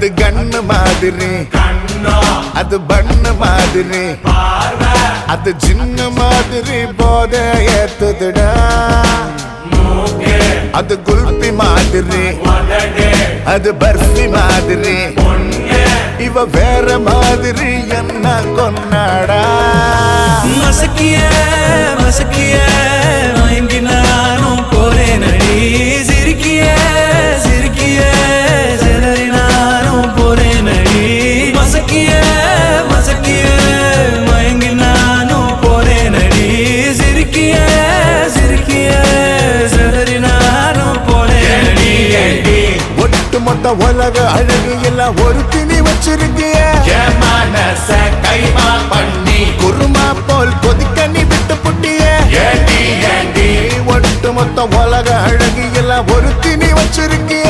அது கண்ணு மாதிரி, அது பண்ணு மாதிரி, அது சின்ன மாதிரி போத ஏத்துதுடா. அது குல்பி மாதிரி, அது பர்ஃபி மாதிரி, இவ வேற மாதிரி என்ன கொண்டாடா. மசக்கிய மசக்கிய மயங்கி நானும் போறேன் அடி. சிரிக்கிய சிரிக்கிய சிதறி நானும் போறேன் அடி. மசக்கிய மசக்கிய மயங்கி நானும் போறேன் அடி. சிரிக்கிய சிரிக்கிய சிதறி நானும் போறேன் அடி. ஒட்டு மொத்த உலக அழகு எல்லாம் ஒரு திணி வச்சிருக்கிய. கைமா பண்ணி குருமா போல் கொதிக்க நீ விட்டு புட்டிய. ஒட்டு மொத்த உலக அழகு எல்லாம் ஒரு திணி வச்சிருக்கிய.